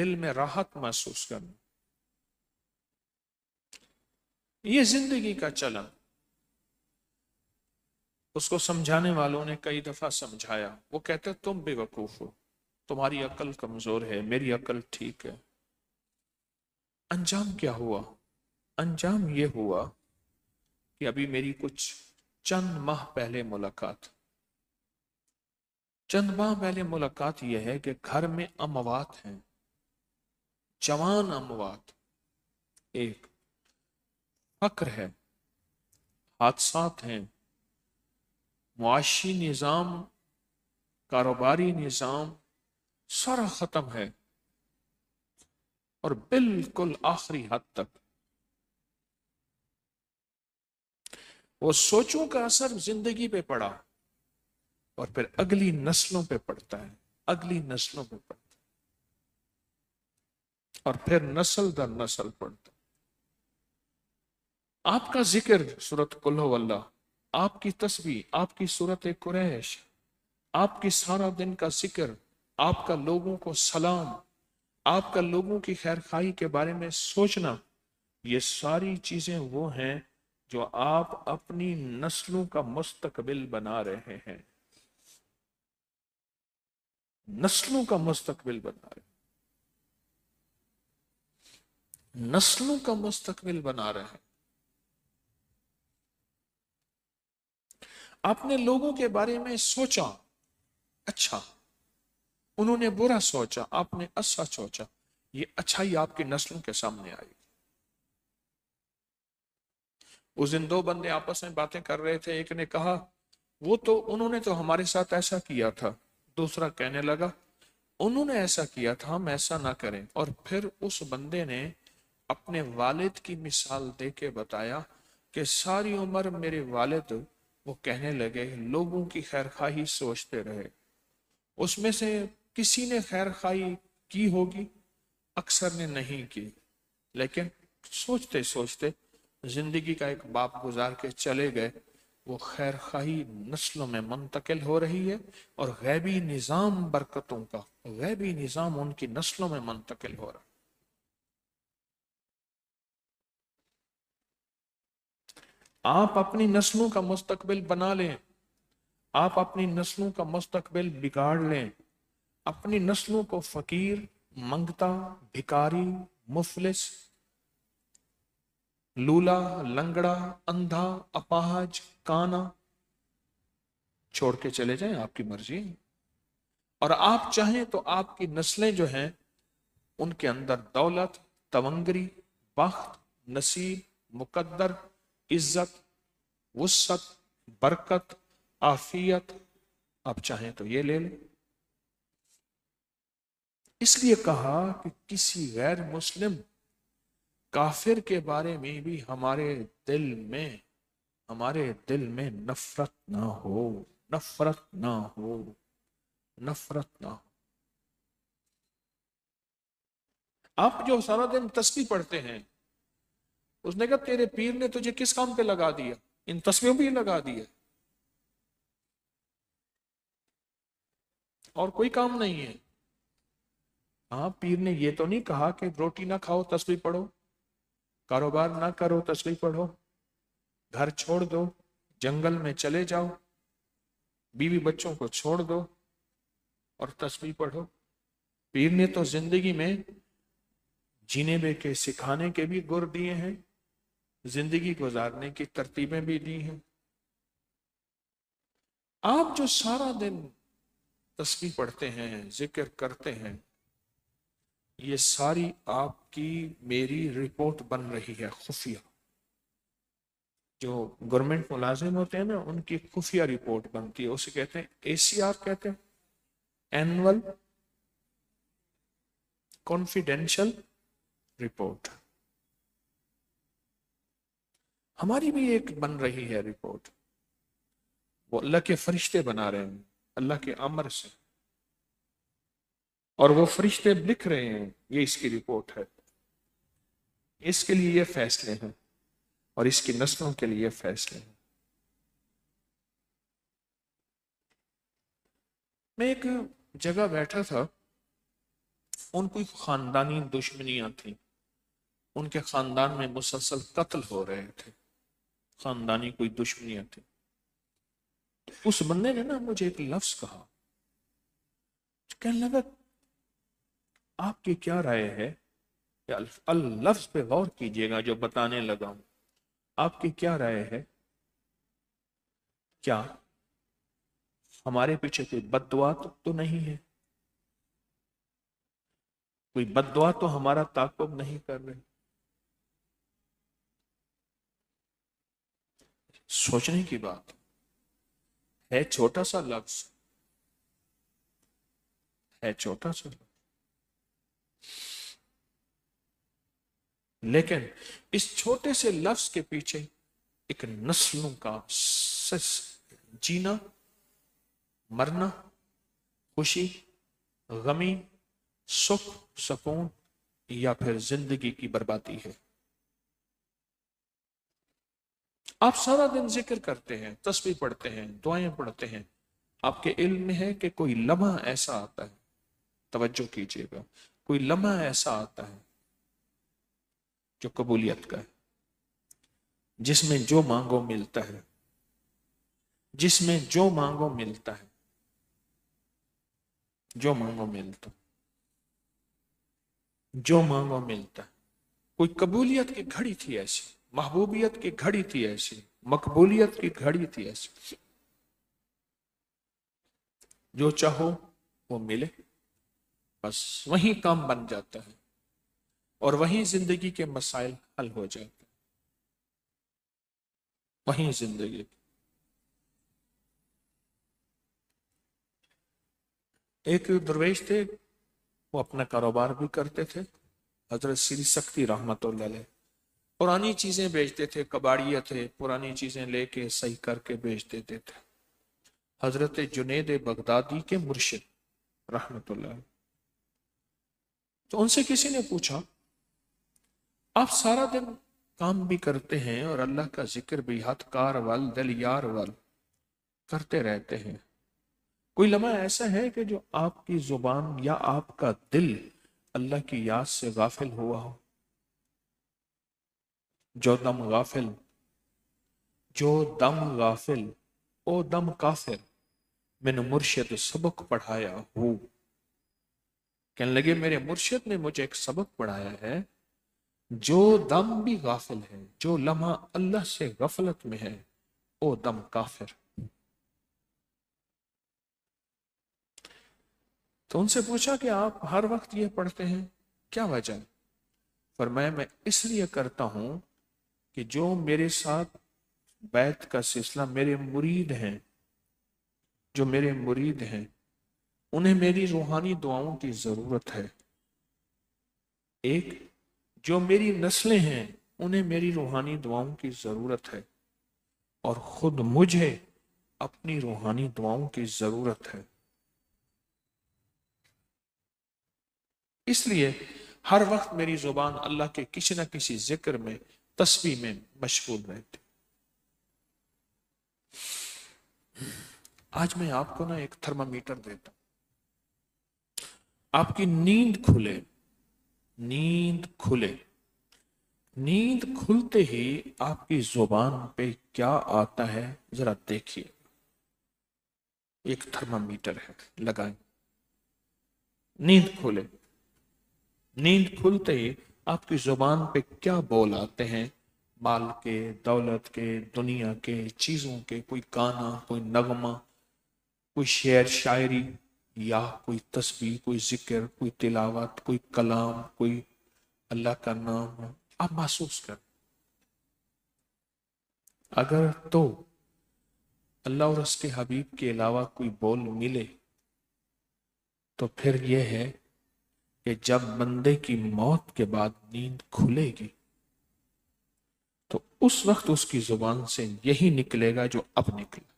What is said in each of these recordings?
دل میں راحت محسوس کرنا، یہ زندگی کا چلن۔ اس کو سمجھانے والوں نے کئی دفعہ سمجھایا، وہ کہتے تم بے وقوف ہو، تمہاری عقل کمزور ہے، میری عقل ٹھیک ہے۔ انجام کیا ہوا؟ انجام یہ ہوا کہ ابھی میری کچھ چند ماہ پہلے ملاقات یہ ہے کہ گھر میں اموات ہیں، جوان اموات، ایک فقر ہے، حادثات ہیں، معاشی نظام، کاروباری نظام سارا ختم ہے، اور بالکل آخری حد تک وہ سوچوں کا اثر زندگی پہ پڑا، اور پھر اگلی نسلوں پہ پڑتا ہے، اگلی نسلوں پہ پڑتا ہے، اور پھر نسل در نسل پڑتا ہے۔ آپ کا ذکر سورۃ قل ھو اللہ، آپ کی تسبیح، آپ کی سورۃ قریش، آپ کی سارا دن کا ذکر، آپ کا لوگوں کو سلام، آپ کا لوگوں کی خیرخواہی کے بارے میں سوچنا، یہ ساری چیزیں وہ ہیں جو آپ اپنی نسلوں کا مستقبل بنا رہے ہیں، نسلوں کا مستقبل بنا رہے ہیں، نسلوں کا مستقبل بنا رہے ہیں۔ آپ نے لوگوں کے بارے میں سوچا اچھا، انہوں نے برا سوچا، آپ نے اچھا سوچا، یہ اچھائی آپ کی نسلوں کے سامنے آئی۔ اس دن دو بندے آپس میں باتیں کر رہے تھے، ایک نے کہا انہوں نے تو ہمارے ساتھ ایسا کیا تھا، دوسرا کہنے لگا انہوں نے ایسا کیا تھا، ہم ایسا نہ کریں۔ اور پھر اس بندے نے اپنے والد کی مثال دے کے بتایا کہ ساری عمر میرے والد، وہ کہنے لگے لوگوں کی خیرخواہی سوچتے رہے، اس میں سے کسی نے خیرخواہی کی ہوگی، اکثر نے نہیں کی، لیکن سوچتے سوچتے زندگی کا ایک باب گزار کے چلے گئے، وہ خیرخواہی نسلوں میں منتقل ہو رہی ہے، اور غیبی نظام برکتوں کا، غیبی نظام ان کی نسلوں میں منتقل ہو رہا ہے۔ آپ اپنی نسلوں کا مستقبل بنا لیں، آپ اپنی نسلوں کا مستقبل بگاڑ لیں، اپنی نسلوں کو فقیر، منگتا، بھکاری، مفلس، لولا، لنگڑا، اندھا، اپاہج، کانا چھوڑ کے چلے جائیں، آپ کی مرضی۔ اور آپ چاہیں تو آپ کی نسلیں جو ہیں ان کے اندر دولت، تونگری، بخت، نصیب، مقدر، عزت، وسعت، برکت، عافیت، آپ چاہیں تو یہ لے لیں۔ اس لیے کہا کہ کسی غیر مسلم کافر کے بارے میں بھی ہمارے دل میں نفرت نہ ہو، نفرت نہ ہو، نفرت نہ ہو۔ آپ جو سارا دن تسبیح پڑھتے ہیں، اس نے کہا تیرے پیر نے تجھے کس کام پہ لگا دیا؟ ان تسبیحوں بھی لگا دیا، اور کوئی کام نہیں ہے۔ ہاں، پیر نے یہ تو نہیں کہا کہ روٹی نہ کھاؤ تسبیح پڑھو، کاروبار نہ کرو تسبیح پڑھو، گھر چھوڑ دو، جنگل میں چلے جاؤ، بیوی بچوں کو چھوڑ دو اور تسبیح پڑھو۔ پیر نے تو زندگی میں جینے بے کے سکھانے کے بھی گر دیے ہیں، زندگی گزارنے کی ترتیبیں بھی دی ہیں۔ آپ جو سارا دن تسبیح پڑھتے ہیں، ذکر کرتے ہیں، یہ ساری آپ کی میری رپورٹ بن رہی ہے، خفیہ۔ جو گورنمنٹ ملازم ہوتے ہیں نا، ان کی خفیہ رپورٹ بنتی ہے، اسے کہتے ہیں ACR، کہتے ہیں اینول کانفیڈینشل رپورٹ۔ ہماری بھی ایک بن رہی ہے رپورٹ، وہ اللہ کے فرشتے بنا رہے ہیں اللہ کے امر سے، اور وہ فرشتے لکھ رہے ہیں یہ اس کی رپورٹ ہے، اس کے لیے یہ فیصلے ہیں، اور اس کی نسلوں کے لیے فیصلے ہیں۔ میں ایک جگہ بیٹھا تھا، ان کی خاندانی دشمنیاں تھیں، ان کے خاندان میں مسلسل قتل ہو رہے تھے، خاندانی کوئی دشمنیاں تھیں. اس بندے نے نا مجھے ایک لفظ کہا، کہنے لگا آپ کی کیا رائے ہے، لفظ پہ غور کیجئے گا جو بتانے لگا ہوں، آپ کی کیا رائے ہے، کیا ہمارے پیچھے کوئی بد دعا تو نہیں ہے، کوئی بد دعا تو ہمارا تعاقب نہیں کر رہے؟ سوچنے کی بات ہے، چھوٹا سا لفظ ہے، چھوٹا سا لفظ، لیکن اس چھوٹے سے لفظ کے پیچھے ایک نسلوں کا جینا، مرنا، خوشی، غمی، سکھ، سکون یا پھر زندگی کی بربادی ہے. آپ سارا دن ذکر کرتے ہیں، تسبیح پڑھتے ہیں، دعائیں پڑھتے ہیں، آپ کے علم میں ہے کہ کوئی لمحہ ایسا آتا ہے، توجہ کیجئے گا، کوئی لمحہ ایسا آتا ہے جو قبولیت کا ہے، جس میں جو مانگو ملتا ہے، جس میں جو مانگو ملتا ہے، جو مانگو ملتا، جو مانگو ملتا ہے. کوئی قبولیت کی گھڑی تھی ایسی، محبوبیت کی گھڑی تھی ایسی، مقبولیت کی گھڑی تھی ایسی، جو چاہو وہ ملے، بس وہیں کام بن جاتا ہے اور وہیں زندگی کے مسائل حل ہو جاتے ہیں، وہیں زندگی. ایک درویش تھے، وہ اپنا کاروبار بھی کرتے تھے، حضرت سری سکتی رحمت اللہ علیہ، پرانی چیزیں بیچتے تھے، کباڑیے تھے، پرانی چیزیں لے کے صحیح کر کے بیچ دیتے تھے. حضرت جنید بغدادی کے مرشد رحمت اللہ علیہ، تو ان سے کسی نے پوچھا آپ سارا دن کام بھی کرتے ہیں اور اللہ کا ذکر بھی ہتھ کار وال دل یار وال کرتے رہتے ہیں، کوئی لمحہ ایسا ہے کہ جو آپ کی زبان یا آپ کا دل اللہ کی یاد سے غافل ہوا ہو؟ جو دم غافل، جو دم غافل او دم کافر، میں نے مرشد سبق پڑھایا ہوں. کہنے لگے میرے مرشد نے مجھے ایک سبق پڑھایا ہے، جو دم بھی غافل ہے، جو لمحہ اللہ سے غفلت میں ہے، او دم کافر. تو ان سے پوچھا کہ آپ ہر وقت یہ پڑھتے ہیں، کیا وجہ؟ فرمایا میں اس لیے کرتا ہوں کہ جو میرے ساتھ بیعت کا سلسلہ میرے مرید ہیں، جو میرے مرید ہیں انہیں میری روحانی دعاؤں کی ضرورت ہے. ایک جو میری نسلیں ہیں انہیں میری روحانی دعاؤں کی ضرورت ہے، اور خود مجھے اپنی روحانی دعاؤں کی ضرورت ہے. اس لیے ہر وقت میری زبان اللہ کے کسی نہ کسی ذکر میں، تسبیح میں مشغول رہتی. آج میں آپ کو نا ایک تھرمامیٹر دیتا ہوں، آپ کی نیند کھلے، نیند کھلے، نیند کھلتے ہی آپ کی زبان پہ کیا آتا ہے ذرا دیکھیے. ایک تھرمامیٹر ہے، لگائیں، نیند کھلے، نیند کھلتے ہی آپ کی زبان پہ کیا بول آتے ہیں، مال کے، دولت کے، دنیا کے، چیزوں کے، کوئی گانا، کوئی نغمہ، کوئی شعر شاعری، یا کوئی تسبیح، کوئی ذکر، کوئی تلاوت، کوئی کلام، کوئی اللہ کا نام. آپ محسوس کریں، اگر تو اللہ اور اس کے حبیب کے علاوہ کوئی بول ملے تو پھر یہ ہے کہ جب بندے کی موت کے بعد نیند کھلے گی تو اس وقت اس کی زبان سے یہی نکلے گا جو اب نکلا.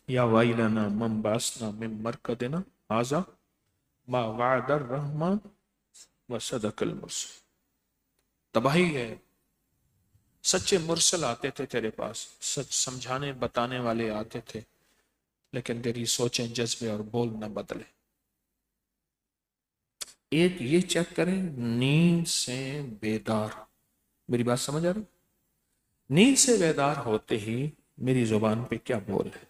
یا ویلنا من باسنا من مرکدنا ھذا ما وعد الرحمن وصدق المرسل. تباہی ہے، سچے مرسل آتے تھے تیرے پاس، سچ سمجھانے بتانے والے آتے تھے، لیکن تیری سوچیں، جذبے اور بول نہ بدلے۔ ایک یہ چیک کریں، نیند سے بیدار، میری بات سمجھ آ رہی؟ نیند سے بیدار ہوتے ہی میری زبان پہ کیا بول ہے؟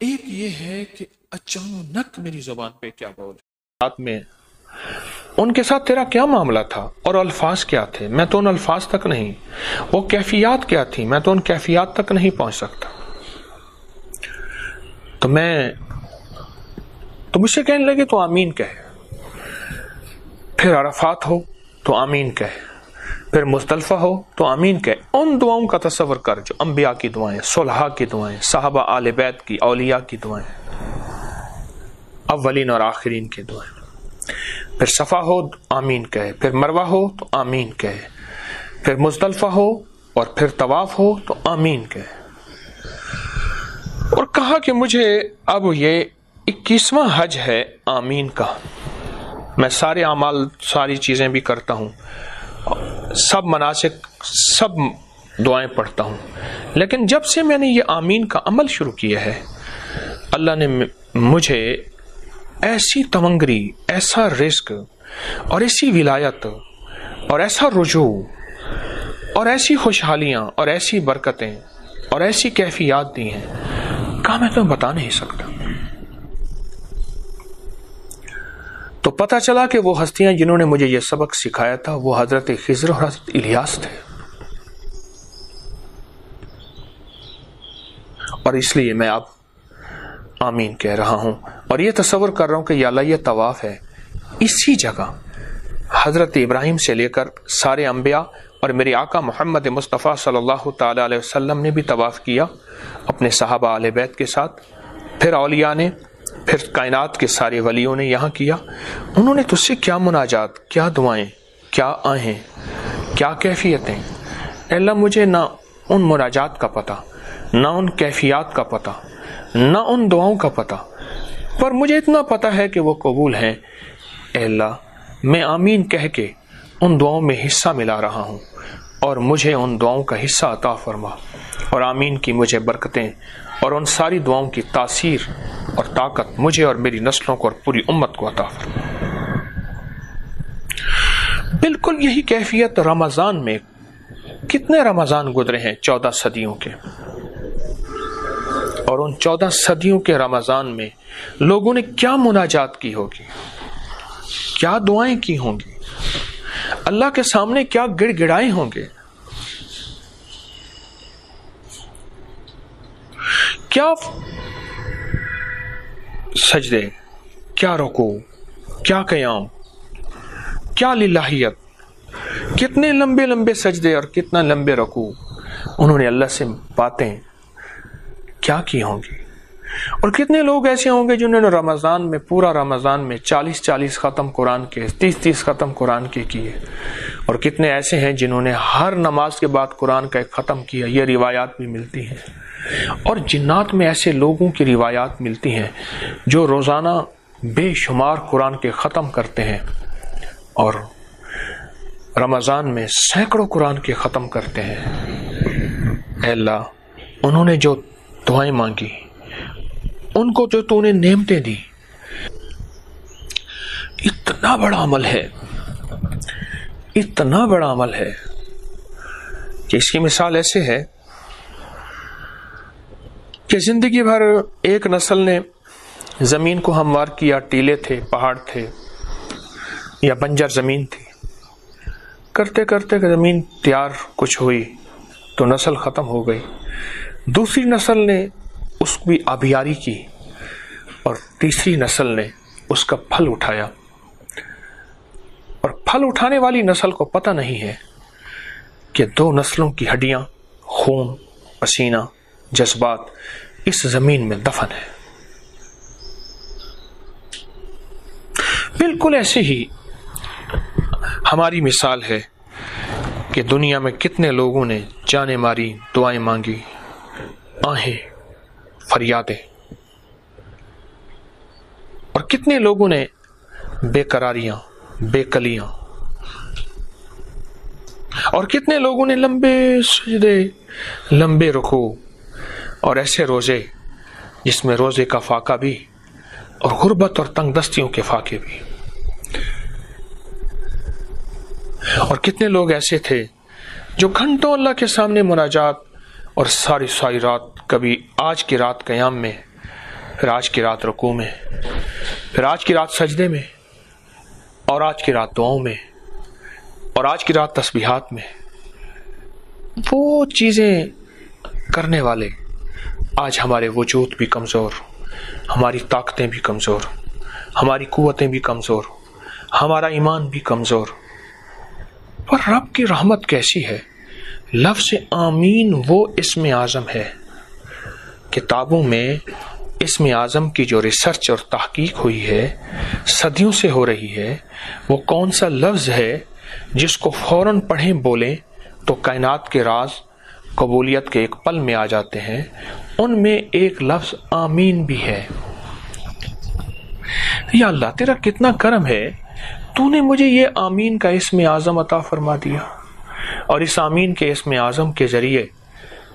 ایک یہ ہے کہ اچانک میری زبان پہ کیا بول ہے۔ رات میں ان کے ساتھ تیرا کیا معاملہ تھا اور الفاظ کیا تھے؟ میں تو ان الفاظ تک نہیں، وہ کیفیات کیا تھی، میں تو ان کیفیات تک نہیں پہنچ سکتا۔ تو مجھ سے کہنے لگے تو آمین کہے، پھر عرفات ہو تو آمین کہے، پھر مزدلفہ ہو تو آمین کہے۔ ان دعاؤں کا تصور کر جو انبیاء کی دعائیں، صلحاء کی دعائیں، صحابہ آل بیت کی، اولیاء کی دعائیں، اولین اور آخرین کی دعائیں۔ پھر صفا ہو آمین کہے، پھر مروہ ہو تو آمین کہے، پھر مزدلفہ ہو اور پھر طواف ہو تو آمین کہے۔ اور کہا کہ مجھے اب یہ 21واں حج ہے آمین کا، میں سارے اعمال، ساری چیزیں بھی کرتا ہوں، سب مناسک، سب دعائیں پڑھتا ہوں، لیکن جب سے میں نے یہ آمین کا عمل شروع کیا ہے، اللہ نے مجھے ایسی تمنگری، ایسا رزق اور ایسی ولایت اور ایسا رجوع اور ایسی خوشحالیاں اور ایسی برکتیں اور ایسی کیفیات دی ہیں کہ میں تمہیں بتا نہیں سکتا۔ تو پتہ چلا کہ وہ ہستیاں جنہوں نے مجھے یہ سبق سکھایا تھا وہ حضرت خضر اور حضرت الیاس تھے، اور اس لیے میں اب آمین کہہ رہا ہوں اور یہ تصور کر رہا ہوں کہ یا اللہ یہ طواف ہے، اسی جگہ حضرت ابراہیم سے لے کر سارے انبیاء اور میرے آقا محمد مصطفیٰ صلی اللہ تعالی علیہ وسلم نے بھی طواف کیا اپنے صحابہ آل بیت کے ساتھ، پھر اولیاء نے، پھر کائنات کے سارے ولیوں نے یہاں کیا۔ انہوں نے تجھ سے کیا مناجات، کیا دعائیں، کیا آہیں، کیا کیفیتیں۔ اے اللہ مجھے نہ ان مناجات کا پتہ، نہ ان کیفیات کا پتہ، نہ ان دعاؤں کا پتہ، پر مجھے اتنا پتہ ہے کہ وہ قبول ہیں۔ اے اللہ میں آمین کہہ کے ان دعاؤں میں حصہ ملا رہا ہوں اور مجھے ان دعاؤں کا حصہ عطا فرما، اور آمین کی مجھے برکتیں اور ان ساری دعاؤں کی تاثیر اور طاقت مجھے اور میری نسلوں کو اور پوری امت کو عطا فرما۔ بالکل یہی کیفیت رمضان میں، کتنے رمضان گزرے ہیں 14 صدیوں کے، اور ان 14 صدیوں کے رمضان میں لوگوں نے کیا مناجات کی ہوگی، کیا دعائیں کی ہوں گی، اللہ کے سامنے کیا گڑ گڑائے ہوں گے، کیا سجدے، کیا رکوع، کیا قیام، کیا للہیت، کتنے لمبے لمبے سجدے اور کتنا لمبے رکوع انہوں نے اللہ سے باتیں کیا کی ہوں گی۔ اور کتنے لوگ ایسے ہوں گے جنہوں نے رمضان میں، پورا رمضان میں 40 ختم قرآن کے، 30 ختم قرآن کے کیے، اور کتنے ایسے ہیں جنہوں نے ہر نماز کے بعد قرآن کا ایک ختم کیا۔ یہ روایات بھی ملتی ہیں، اور جنات میں ایسے لوگوں کی روایات ملتی ہیں جو روزانہ بے شمار قرآن کے ختم کرتے ہیں، اور رمضان میں سینکڑوں قرآن کے ختم کرتے ہیں۔ اے اللہ انہوں نے جو دعائیں مانگی، ان کو جو تو نے نعمتیں دی، اتنا بڑا عمل ہے، اتنا بڑا عمل ہے کہ اس کی مثال ایسے ہے کہ زندگی بھر ایک نسل نے زمین کو ہموار کیا، ٹیلے تھے، پہاڑ تھے یا بنجر زمین تھی، کرتے کرتے زمین تیار کچھ ہوئی تو نسل ختم ہو گئی، دوسری نسل نے اس کی آبیاری کی، اور تیسری نسل نے اس کا پھل اٹھایا، اور پھل اٹھانے والی نسل کو پتہ نہیں ہے کہ 2 نسلوں کی ہڈیاں، خون، پسینہ، جذبات اس زمین میں دفن ہے۔ بالکل ایسے ہی ہماری مثال ہے کہ دنیا میں کتنے لوگوں نے جانیں ماری، دعائیں مانگی، آہیں، فریادیں، اور کتنے لوگوں نے بے قراریاں، بے کلیاں، اور کتنے لوگوں نے لمبے سجدے، لمبے رکوع اور ایسے روزے جس میں روزے کا فاقہ بھی اور غربت اور تنگ دستیوں کے فاقے بھی. اور کتنے لوگ ایسے تھے جو گھنٹوں اللہ کے سامنے مناجات اور ساری رات، کبھی آج کی رات قیام میں، پھر آج کی رات رکوع میں، پھر آج کی رات سجدے میں، اور آج کی رات دعاؤں میں، اور آج کی رات تسبیحات میں. وہ چیزیں کرنے والے آج ہمارے وجود بھی کمزور، ہماری طاقتیں بھی کمزور، ہماری قوتیں بھی کمزور، ہمارا ایمان بھی کمزور. پر رب کی رحمت کیسی ہے. لفظ آمین وہ اسم اعظم ہے. کتابوں میں اسم اعظم کی جو ریسرچ اور تحقیق ہوئی ہے، صدیوں سے ہو رہی ہے، وہ کون سا لفظ ہے جس کو فوراً پڑھیں بولیں تو کائنات کے راز قبولیت کے ایک پل میں آ جاتے ہیں. ان میں ایک لفظ آمین بھی ہے. یا اللہ تیرا کتنا کرم ہے، تو نے مجھے یہ آمین کا اسم اعظم عطا فرما دیا، اور اس آمین کے اسم اعظم کے ذریعے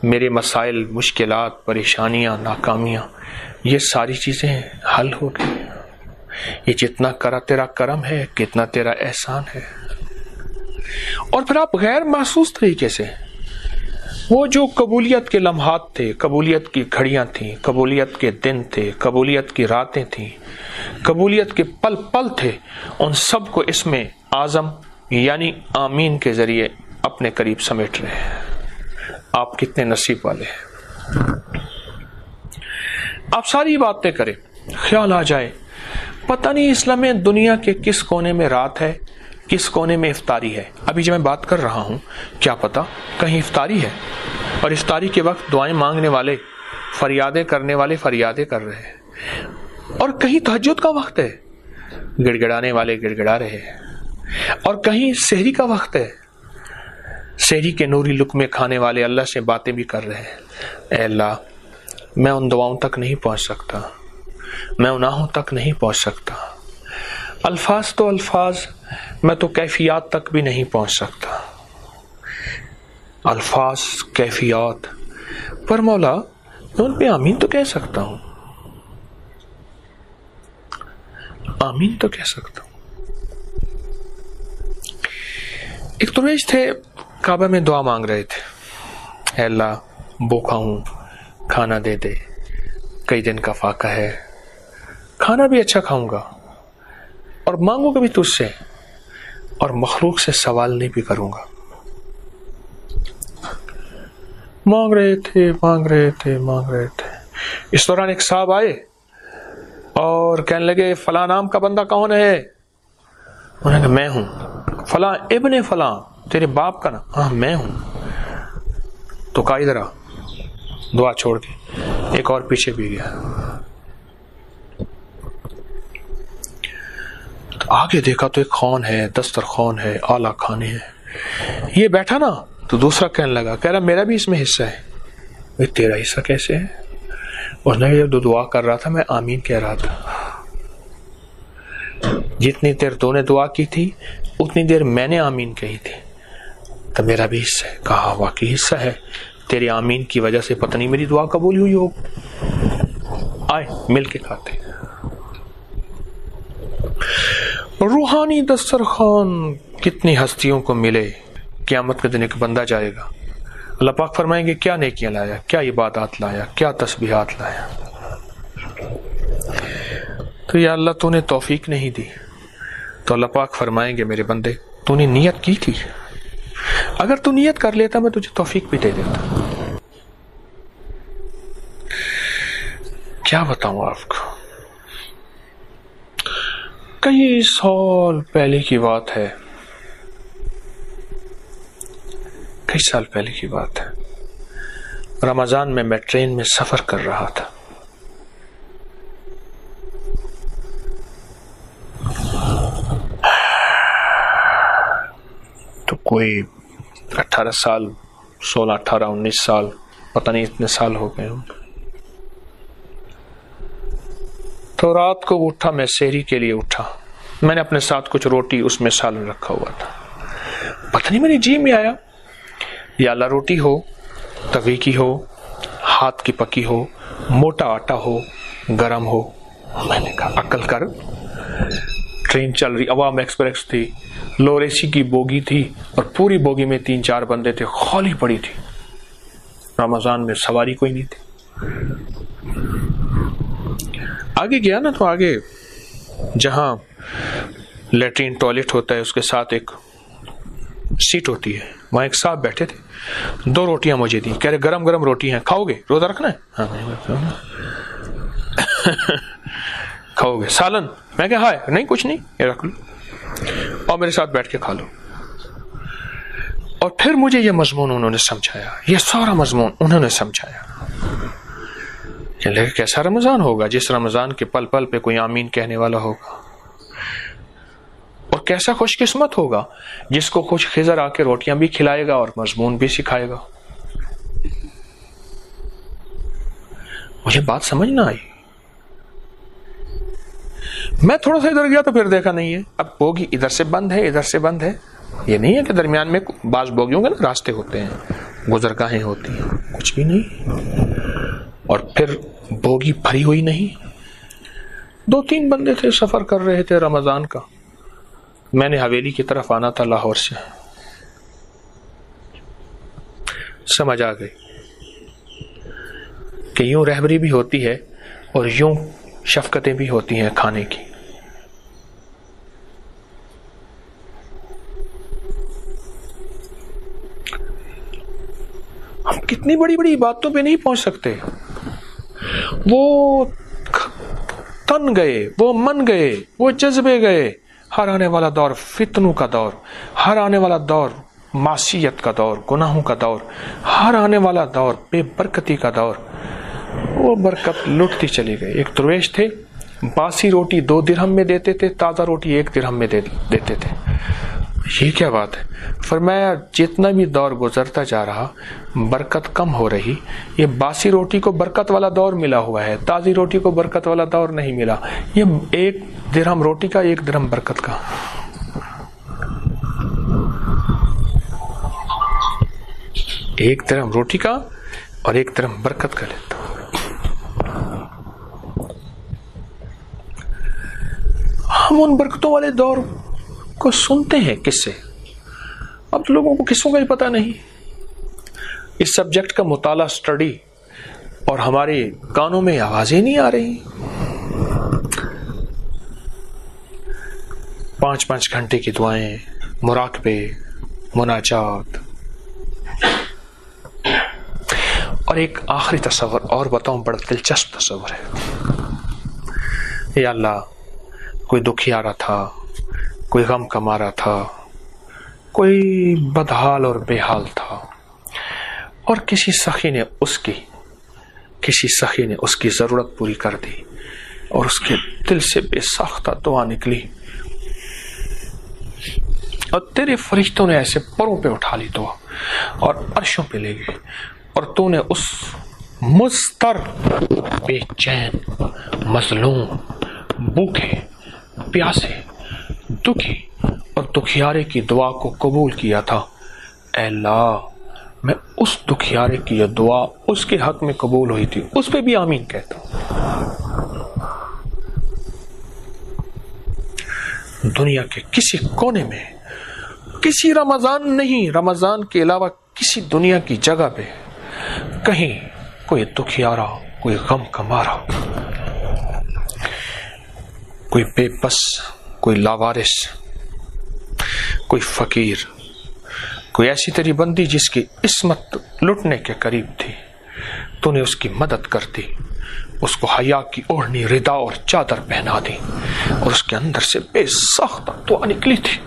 میرے مسائل، مشکلات، پریشانیاں، ناکامیاں، یہ ساری چیزیں حل ہو گئی. یہ جتنا تیرا کرم ہے، کتنا تیرا احسان ہے. اور پھر آپ غیر محسوس طریقے سے وہ جو قبولیت کے لمحات تھے، قبولیت کی گھڑیاں تھیں، قبولیت کے دن تھے، قبولیت کی راتیں تھیں، قبولیت کے پل پل تھے، ان سب کو اسم اعظم یعنی آمین کے ذریعے اپنے قریب سمیٹ رہے ہیں. آپ کتنے نصیب والے ہیں. آپ ساری باتیں کریں، خیال آ جائے پتہ نہیں اس لمحے دنیا کے کس کونے میں رات ہے، کس کونے میں افطاری ہے. ابھی جب میں بات کر رہا ہوں کیا پتا کہیں افطاری ہے، اور افطاری کے وقت دعائیں مانگنے والے، فریادیں کرنے والے فریادیں کر رہے ہیں، اور کہیں تہجد کا وقت ہے، گڑ گڑانے والے گڑ گڑا رہے ہیں، اور کہیں سحری کا وقت ہے، سحری کے نوری لقمے کھانے والے اللہ سے باتیں بھی کر رہے ہیں. اے اللہ میں ان دعاؤں تک نہیں پہنچ سکتا، میں اناہوں تک نہیں پہنچ سکتا. الفاظ تو الفاظ، میں تو کیفیات تک بھی نہیں پہنچ سکتا. الفاظ، کیفیات، پر مولا میں ان پہ آمین تو کہہ سکتا ہوں، آمین تو کہہ سکتا ہوں. ایک درویش تھے، کعبہ میں دعا مانگ رہے تھے، اے اللہ بھوکا ہوں، کھانا دے دے، کئی دن کا فاقہ ہے، کھانا بھی اچھا کھاؤں گا، اور مانگوں گا بھی تجھ سے، اور مخلوق سے سوال نہیں بھی کروں گا. مانگ رہے تھے. اس دوران ایک صاحب آئے اور کہنے لگے فلاں نام کا بندہ کون ہے؟ انہوں نے کہا میں ہوں. فلاں ابن فلاں، تیرے باپ کا نام؟ ہاں میں ہوں. تو کہا ادھر آ. دعا چھوڑ کے ایک اور پیچھے بھی گیا. آگے دیکھا تو ایک خوان ہے، دسترخوان ہے، اعلیٰ کھانے ہیں. یہ بیٹھا نا تو دوسرا کہنے لگا، کہہ رہا میرا بھی اس میں حصہ ہے. بھئی تیرا حصہ کیسے ہے؟ اس نے جب دعا کر رہا تھا میں آمین کہہ رہا تھا. جتنی دیر تو نے دعا کی تھی اتنی دیر میں نے آمین کہی تھی، تو میرا بھی حصہ ہے. کہا واقعی حصہ ہے، تیرے آمین کی وجہ سے پتہ نہیں میری دعا قبول ہوئی ہو. آئے مل کے کھاتے. روحانی دسترخوان کتنی ہستیوں کو ملے. قیامت کے دن ایک بندہ جائے گا، اللہ پاک فرمائیں گے کیا نیکیاں لایا، کیا عبادات لایا، کیا تسبیحات لایا. تو یا اللہ تو نے توفیق نہیں دی. تو اللہ پاک فرمائیں گے میرے بندے تو نے نیت کی تھی، اگر تو نیت کر لیتا میں تجھے توفیق بھی دے دیتا. کیا بتاؤں آپ کو، کئی سال پہلے کی بات ہے، کئی سال پہلے کی بات ہے. رمضان میں ٹرین میں سفر کر رہا تھا. تو کوئی 18 سال، 16، 18، 19 سال، پتہ نہیں اتنے سال ہو گئے ہوں. تو رات کو اٹھا، میں سحری کے لیے اٹھا. میں نے اپنے ساتھ کچھ روٹی، اس میں سالن رکھا ہوا تھا. پتہ نہیں میری جی میں آیا یا اللہ روٹی ہو، توے کی ہو، ہاتھ کی پکی ہو، موٹا آٹا ہو، گرم ہو. میں نے کہا عقل کر. ٹرین چل رہی، عوام ایکسپریس تھی، لور اے سی کی بوگی تھی اور پوری بوگی میں 3-4 بندے تھے، خالی پڑی تھی. رمضان میں سواری کوئی نہیں تھی. آگے گیا نا تو آگے جہاں لیٹرین ٹوائلٹ ہوتا ہے اس کے ساتھ ایک سیٹ ہوتی ہے، وہاں ایک صاحب بیٹھے تھے. 2 روٹیاں مجھے دی، کہہ رہے گرم گرم روٹی ہیں، کھاؤ گے؟ روزہ رکھنا ہے؟ ہاں. کھاؤ گے؟ سالن؟ میں کہا ہائے نہیں کچھ نہیں، یہ رکھ لو اور میرے ساتھ بیٹھ کے کھا لو. اور پھر مجھے یہ مضمون انہوں نے سمجھایا، یہ سارا مضمون انہوں نے سمجھایا کہ کیسا رمضان ہوگا جس رمضان کے پل پل پہ کوئی آمین کہنے والا ہوگا، اور کیسا خوش قسمت ہوگا جس کو خوش خضر آ کے روٹیاں بھی کھلائے گا اور مضمون بھی سکھائے گا. مجھے بات سمجھ نہ آئی. میں تھوڑا سا ادھر گیا تو پھر دیکھا نہیں ہے. اب بوگی ادھر سے بند ہے، ادھر سے بند ہے. یہ نہیں ہے کہ درمیان میں بعض بوگیوں کے نا راستے ہوتے ہیں، گزرگاہیں ہوتی ہیں، کچھ بھی نہیں. اور پھر بوگی بھری ہوئی نہیں. 2-3 بندے تھے، سفر کر رہے تھے رمضان کا. میں نے حویلی کی طرف آنا تھا لاہور سے. سمجھ آ گئی کہ یوں رہبری بھی ہوتی ہے اور یوں شفقتیں بھی ہوتی ہیں کھانے کی. ہم کتنی بڑی بڑی باتوں پہ نہیں پہنچ سکتے. وہ تن گئے، وہ من گئے، وہ جذبے گئے. ہر آنے والا دور فتنوں کا دور، ہر آنے والا دور معصیت کا دور، گناہوں کا دور، ہر آنے والا دور بے برکتی کا دور. وہ برکت لٹتی چلی گئی. ایک درویش تھے، باسی روٹی 2 درہم میں دیتے تھے، تازہ روٹی 1 درہم میں دیتے تھے. یہ کیا بات ہے؟ فرمایا جتنا بھی دور گزرتا جا رہا برکت کم ہو رہی. یہ باسی روٹی کو برکت والا دور ملا ہوا ہے، تازی روٹی کو برکت والا دور نہیں ملا. یہ 1 درہم روٹی کا، 1 درہم برکت کا. 1 درہم روٹی کا اور 1 درہم برکت کا لیتا. ہم ان برکتوں والے دور کو سنتے ہیں قصے. اب تو لوگوں کو قصوں کا ہی پتہ نہیں. اس سبجیکٹ کا مطالعہ، سٹڈی، اور ہمارے کانوں میں آوازیں نہیں آ رہی. 5-5 گھنٹے کی دعائیں، مراقبے، مناجات. اور ایک آخری تصور اور بتاؤں، بڑا دلچسپ تصور ہے. یا اللہ، کوئی دکھی آ رہا تھا، کوئی غم کما رہا تھا، کوئی بدحال اور بے حال تھا، اور کسی سخی نے اس کی ضرورت پوری کر دی اور اس کے دل سے بے ساختہ دعا نکلی اور تیرے فرشتوں نے ایسے پروں پہ اٹھا لی دعا اور عرشوں پہ لے گئے، اور تو نے اس مضطر، بے چین، مظلوم، بھوکے، پیاسے، دکھی اور دکھیارے کی دعا کو قبول کیا تھا. اے اللہ، میں اس دکھیارے کی یہ دعا اس کے حق میں قبول ہوئی تھی، اس پہ بھی آمین کہتا ہوں. دنیا کے کسی کونے میں، کسی رمضان نہیں، رمضان کے علاوہ کسی دنیا کی جگہ پہ کہیں کوئی دکھیارا، کوئی غم کا مارا، کوئی بے بس، کوئی لاوارث، کوئی فقیر، کوئی ایسی تیری بندی جس کی عصمت لٹنے کے قریب تھی، تو نے اس کی مدد کر دی، اس کو حیا کی اوڑھنی، ردا اور چادر پہنا دی، اور اس کے اندر سے بے ساختہ دعا نکلی تھی.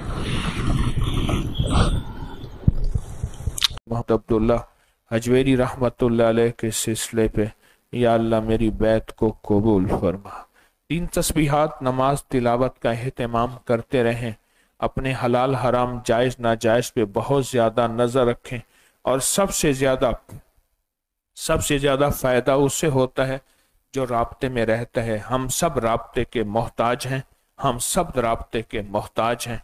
محمد عبداللہ حجویری رحمت اللہ علیہ کے سلسلے پہ، یا اللہ میری بیعت کو قبول فرما. 3 تسبیحات نماز تلاوت کا اہتمام کرتے رہیں. اپنے حلال حرام جائز ناجائز پہ بہت زیادہ نظر رکھیں، اور سب سے زیادہ فائدہ اس سے ہوتا ہے جو رابطے میں رہتا ہے. ہم سب رابطے کے محتاج ہیں، ہم سب رابطے کے محتاج ہیں.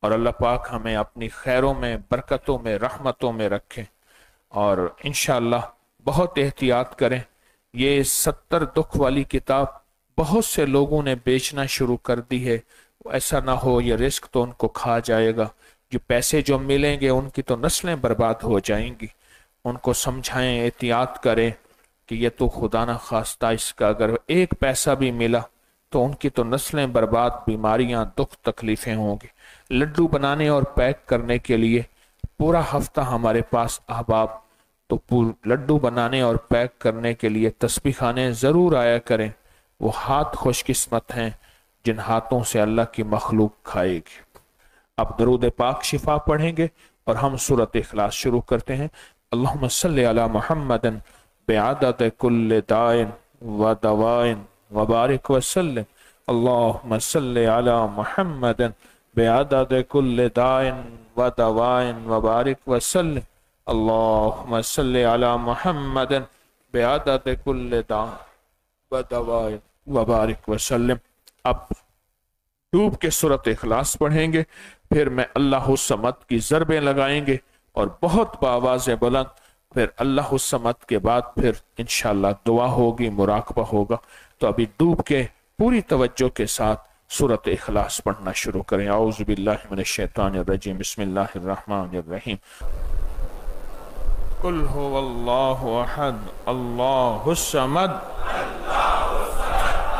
اور اللہ پاک ہمیں اپنی خیروں میں، برکتوں میں، رحمتوں میں رکھیں، اور انشاءاللہ بہت احتیاط کریں۔ یہ 70 دکھ والی کتاب بہت سے لوگوں نے بیچنا شروع کر دی ہے، ایسا نہ ہو یہ رزق تو ان کو کھا جائے گا، جو پیسے جو ملیں گے ان کی تو نسلیں برباد ہو جائیں گی۔ ان کو سمجھائیں، احتیاط کریں کہ یہ تو خدا نہ خواستہ اس کا اگر ایک پیسہ بھی ملا تو ان کی تو نسلیں برباد، بیماریاں، دکھ، تکلیفیں ہوں گی۔ لڈو بنانے اور پیک کرنے کے لیے پورا ہفتہ ہمارے پاس احباب تو لڈو بنانے اور پیک کرنے کے لیے تسبیح خانے ضرور آیا کریں۔ وہ ہاتھ خوش قسمت ہیں جن ہاتھوں سے اللہ کی مخلوق کھائے گی۔ اب درود پاک شفا پڑھیں گے اور ہم سورۃ اخلاص شروع کرتے ہیں۔ اللہم صلی علی محمد بعدد کل دائن و دوائن وبارک وسلم۔ اللہم صلی علی محمد بعدد کل دائن و دوائن وبارک وسلم۔ اللہم صلی علی محمد بعدد کل دائن و دوائن وبارک وسلم۔ اب ڈوب کے سورۃ اخلاص پڑھیں گے، پھر میں اللہ الصمد کی ضربیں لگائیں گے اور بہت بآواز بلند، پھر اللہ الصمد کے بعد پھر انشاءاللہ دعا ہوگی، مراقبہ ہوگا۔ تو ابھی ڈوب کے پوری توجہ کے ساتھ سورۃ اخلاص پڑھنا شروع کریں۔ اعوذ باللہ من الشیطان الرجیم، بسم اللہ الرحمن الرحیم۔ قل هو اللہ احد اللہ الصمد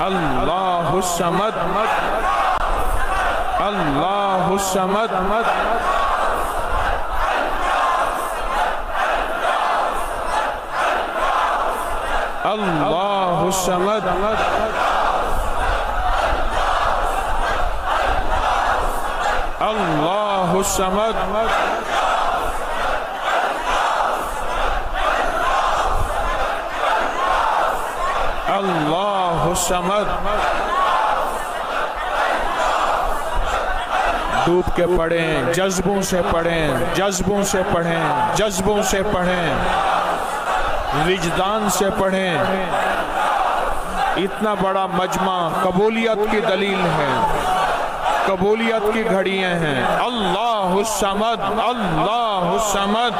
اللہ الصمد اللہ الصمد اللہ الصمد اللہ الصمد اللہ الصمد۔ ڈوب کے پڑھیں، جذبوں سے پڑھیں، جذبوں سے پڑھیں، جذبوں سے پڑھیں، وجدان سے پڑھیں۔ اتنا بڑا مجمع قبولیت کی دلیل ہے، قبولیت کی گھڑیاں ہیں۔ اللہ الصمد اللہ الصمد۔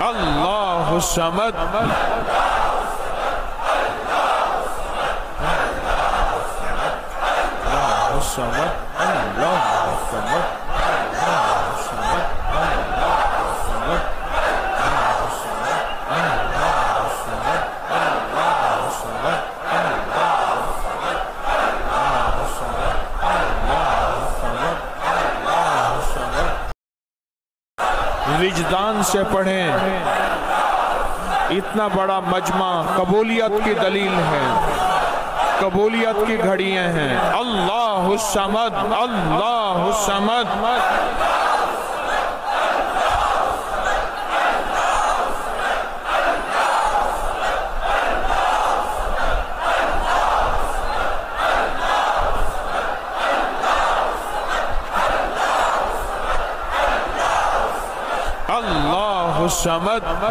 اللہ الصمد وجدان سے پڑھیں۔ اتنا بڑا مجمع قبولیت کی دلیل ہے، قبولیت کی گھڑیاں ہیں۔ اللہ الصمد اللہ الصمد۔ اللہ الصمد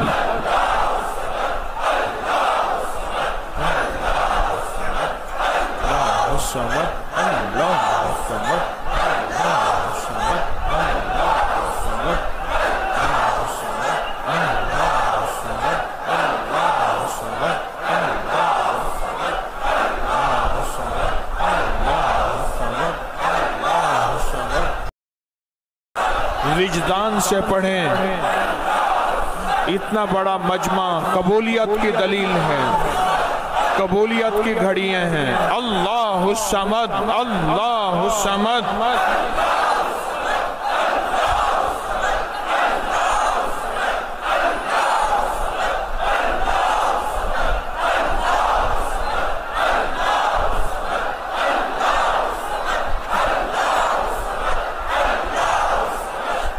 وجدان سے پڑھیں۔ اتنا بڑا مجمع قبولیت کی دلیل ہے، قبولیت کی گھڑیاں ہیں۔ اللہ الصمد اللہ الصمد۔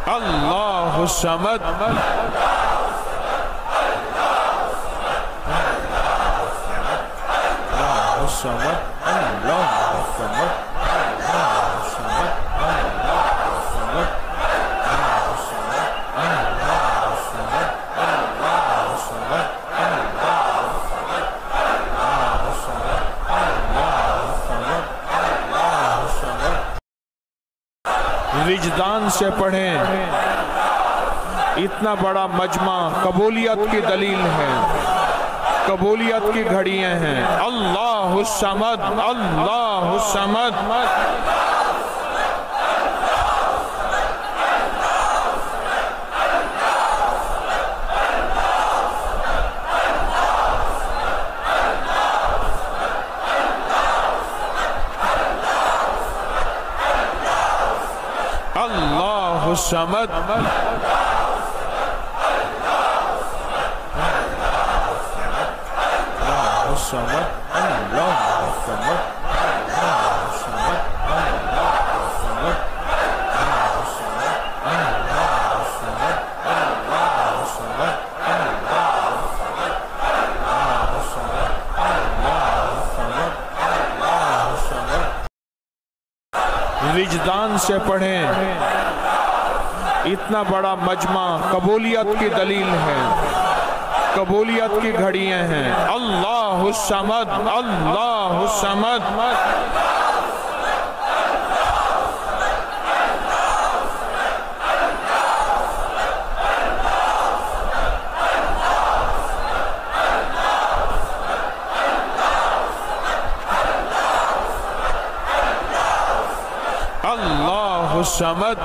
اللہ الصمد اللہ الصمد اللہ الصمد۔ وجدان سے پڑھیں، اتنا بڑا مجمع قبولیت کی دلیل ہے، قبولیت کی گھڑیاں ہیں۔ اللہ الصمد، اللہ الصمد، اللہ الصمد، وجدان سے پڑھیں، اتنا بڑا مجمع قبولیت کی دلیل ہے، قبولیت کی گھڑیاں ہیں۔ اللہ الصمد، اللہ الصمد، اللہ الصمد،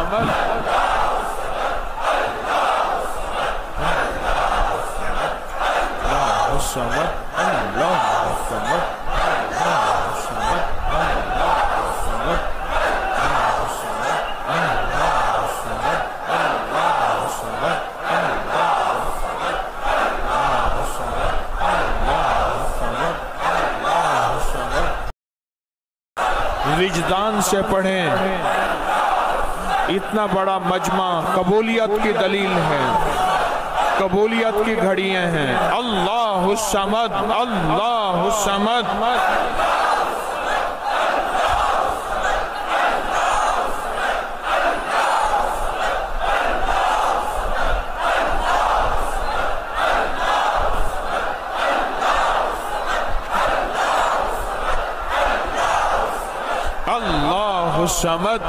وجدان سے پڑھیں، اتنا بڑا مجمع قبولیت کی دلیل ہے، قبولیت کی گھڑیاں ہیں۔ اللہ الصمد، اللہ الصمد، اللہ الصمد،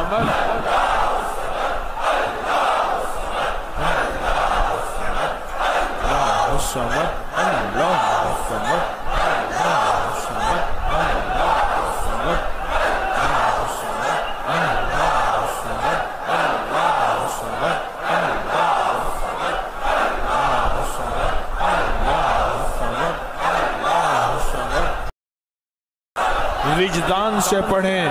وجدان سے پڑھیں،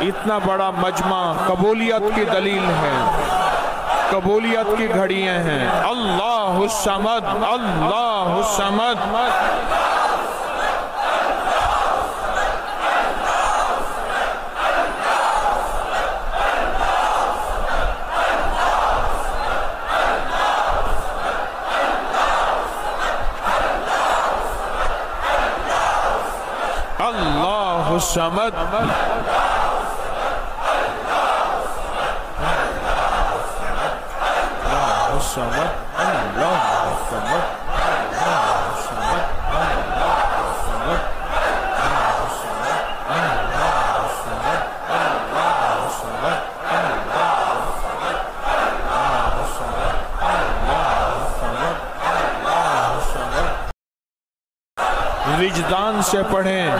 اتنا بڑا مجمع قبولیت کی دلیل ہے، قبولیت کی گھڑیاں ہیں۔ اللہ الصمد، اللہ الصمد، اللہ الصمد، وجدان سے پڑھیں،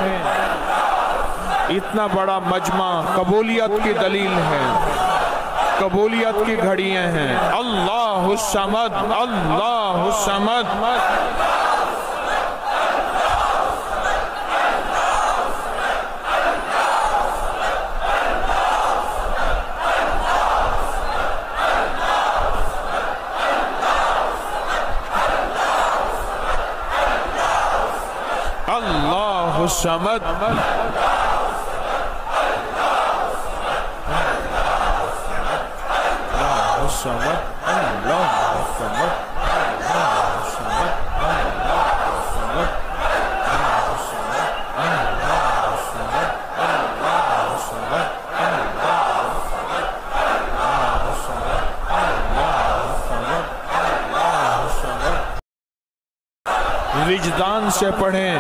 اتنا بڑا مجمع قبولیت کی دلیل ہے، قبولیت کی گھڑیاں ہیں۔ اللہ الصمد، اللہ الصمد، اللہ الصمد، وجدان سے پڑھیں،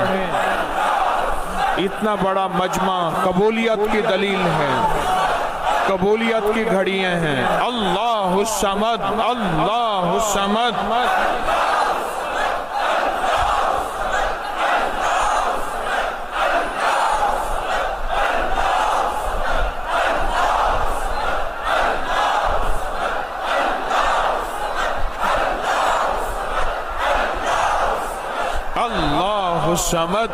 اتنا بڑا مجمع قبولیت کی دلیل ہے، قبولیت کی گھڑیاں ہیں۔ اللہ الصمد، اللہ الصمد، اللہ الصمد،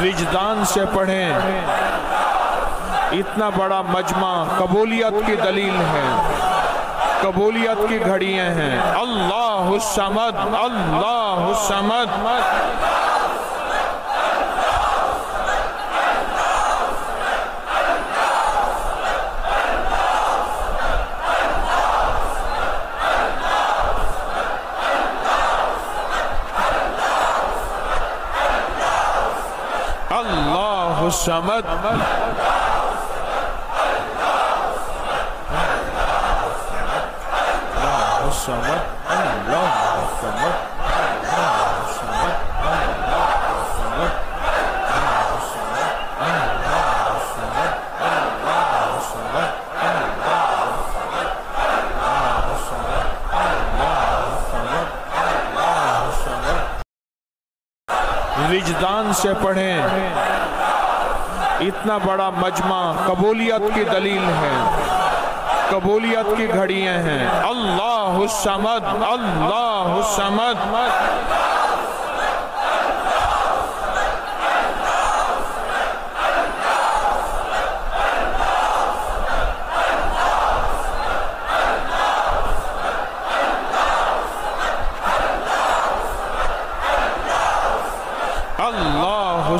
وجدان سے پڑھیں، اتنا بڑا مجمع قبولیت کی دلیل ہے، قبولیت کی گھڑیاں ہیں۔ اللہ الصمد، اللہ الصمد، اللہ الصمد، وجدان سے پڑھیں، اتنا بڑا مجمع قبولیت کی دلیل ہے، قبولیت کی گھڑیاں ہیں۔ اللہ الصمد، اللہ الصمد، اللہ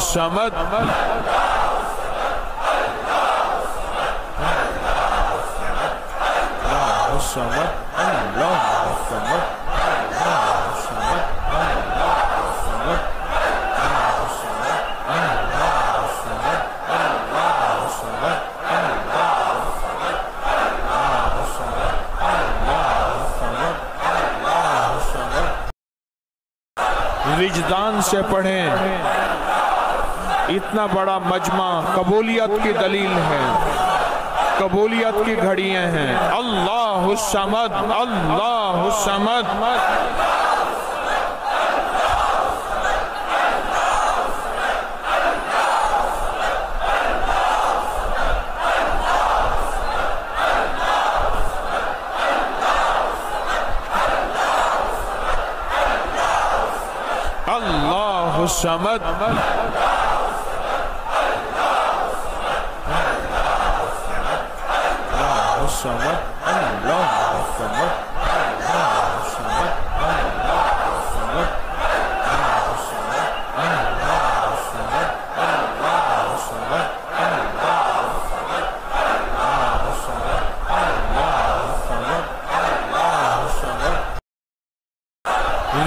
الصمد، وجدان سے پڑھیں، اتنا بڑا مجمع قبولیت کی دلیل ہے، قبولیت کی گھڑیاں ہیں۔ اللہ الصمد، اللہ الصمد، اللہ الصمد،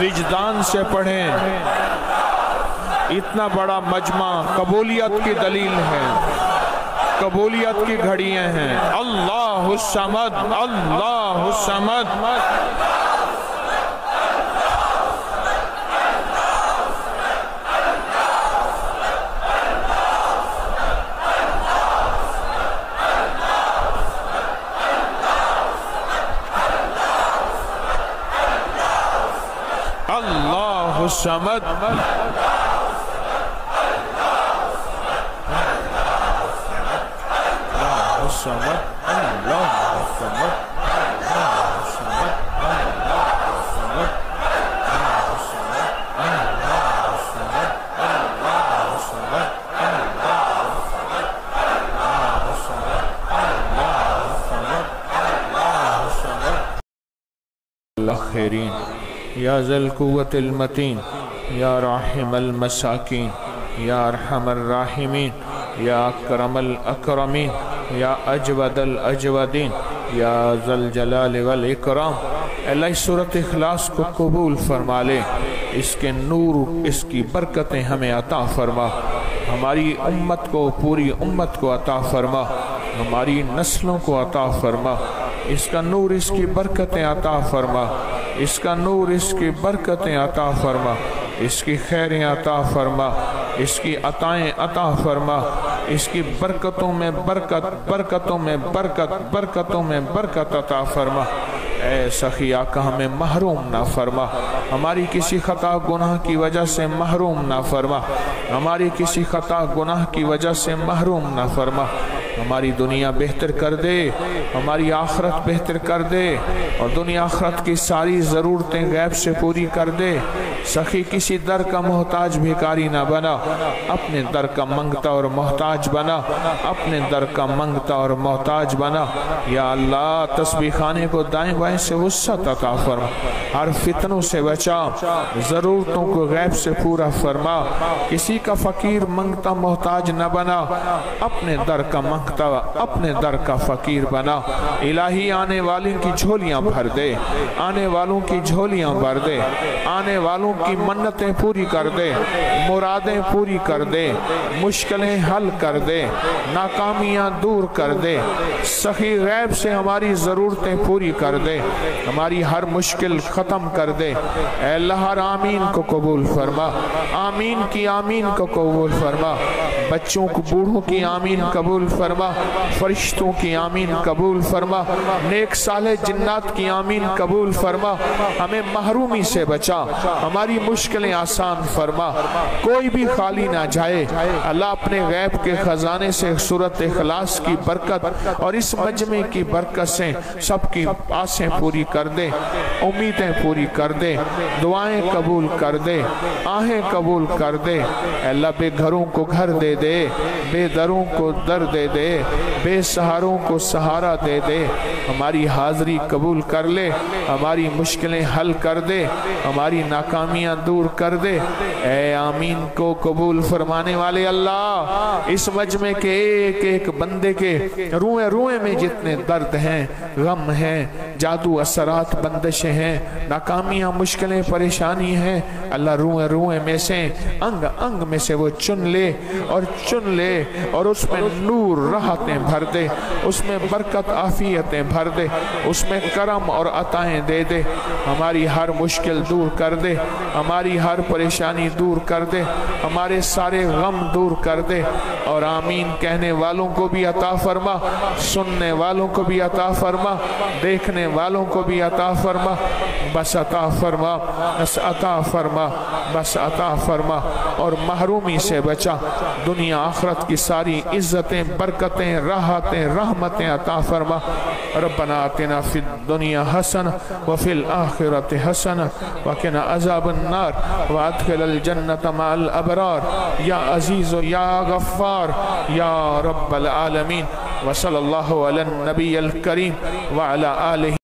وجدان سے پڑھیں، اتنا بڑا مجمع قبولیت کی دلیل ہے، قبولیت کی گھڑیاں ہیں۔ اللہ الصمد، اللہ الصمد، اللہ الصمد، خیرین یا ذا القوت المتین یا راحم المساکین یا ارحم الراحمین یا اکرم الاکرمین یا اجود الاجودین یا ذا الجلال والاکرام اللہ اس سورۃ اخلاص کو قبول فرما لے، اس کے نور، اس کی برکتیں ہمیں عطا فرما، ہماری امت کو، پوری امت کو عطا فرما، ہماری نسلوں کو عطا فرما، اس کا نور، اس کی برکتیں عطا فرما، اس کا نور، اس کی برکتیں عطا فرما، اس کی خیریں عطا فرما، اس کی عطائیں عطا فرما، اس کی برکتوں میں برکت، برکتوں میں برکت، برکتوں میں برکت عطا فرما۔ اے سخی آقا ہمیں محروم نہ فرما، ہماری کسی خطا گناہ کی وجہ سے محروم نہ فرما، ہماری کسی خطا گناہ کی وجہ سے محروم نہ فرما، ہماری دنیا بہتر کر دے، ہماری آخرت بہتر کر دے، اور دنیا آخرت کی ساری ضرورتیں غیب سے پوری کر دے۔ سخی کسی در کا محتاج بھیکاری نہ بنا، اپنے در کا منگتا اور محتاج بنا، اپنے در کا منگتا اور محتاج بنا۔ یا اللہ تسبیح خانے کو دائیں بائیں سے وسعت عطا فرما، ہر فتنوں سے بچا، ضرورتوں کو غیب سے پورا فرما، کسی کا فقیر منگتا محتاج نہ بنا، اپنے در کا منگتا، اپنے در کا فقیر بنا۔ الہی آنے والوں کی جھولیاں بھر دے، آنے والوں کی جھولیاں بھر دے، آنے والوں کی منتیں پوری کر دے، مرادیں پوری کر دے، مشکلیں حل کر دے، ناکامیاں دور کر دے، سخی غیب سے ہماری ضرورتیں پوری کر دے، ہماری ہر مشکل ختم کر دے۔ اے اللہ ہر آمین کو قبول فرما، آمین کی آمین کو قبول فرما، بچوں کو، بوڑھوں کی آمین قبول فرما، فرشتوں کی آمین قبول فرما، نیک صالح جنات کی آمین قبول فرما، ہمیں محرومی سے بچا، ہماری مشکلیں آسان فرما، کوئی بھی خالی نہ جائے۔ اللہ اپنے غیب کے خزانے سے سورۃ اخلاص کی برکت اور اس مجمع کی برکت سے سب کی آسیں پوری کر دے، امیدیں پوری کر دے، دعائیں قبول کر دے، آہیں قبول کر دے۔ اللہ بے گھروں کو گھر دے دے، بے دروں کو در دے دے، بے سہاروں کو سہارا دے دے، ہماری حاضری قبول کر لے، ہماری مشکلیں حل کر دے، ہماری ناکامیاں دور کر دے۔ اے آمین کو قبول فرمانے والے اللہ، اس مجمع کے ایک ایک بندے کے روئے روئے میں جتنے درد ہیں، غم ہیں، جادو اثرات بندشیں ہیں، ناکامیاں، مشکلیں، پریشانی ہیں، اللہ روئے روئے میں سے، انگ انگ میں سے وہ چن لے اور چن لے، اور اس میں نور راحتیں بھر دے، اس میں برکت عافیتیں بھر دے، اس میں کرم اور عطائیں دے دے، ہماری ہر مشکل دور کر دے، ہماری ہر پریشانی دور کر دے، ہمارے سارے غم دور کر دے، اور آمین کہنے والوں کو بھی عطا فرما، سننے والوں کو بھی عطا فرما، دیکھنے والوں کو بھی عطا فرما، بس عطا فرما، بس عطا فرما، بس عطا فرما، اور محرومی سے بچا، دنیا آخرت کی ساری عزتیں، برکتیں، راحتیں، رحمتیں عطا فرما۔ ربنا آتنا فی الدنیا حسنہ وفی الآخرۃ حسنہ وقنا عذاب النار وادخل الجنۃ مع الابرار یا عزیز یا غفار یا رب العالمین۔ وصلی اللہ علی النبی الکریم وعلی آلہ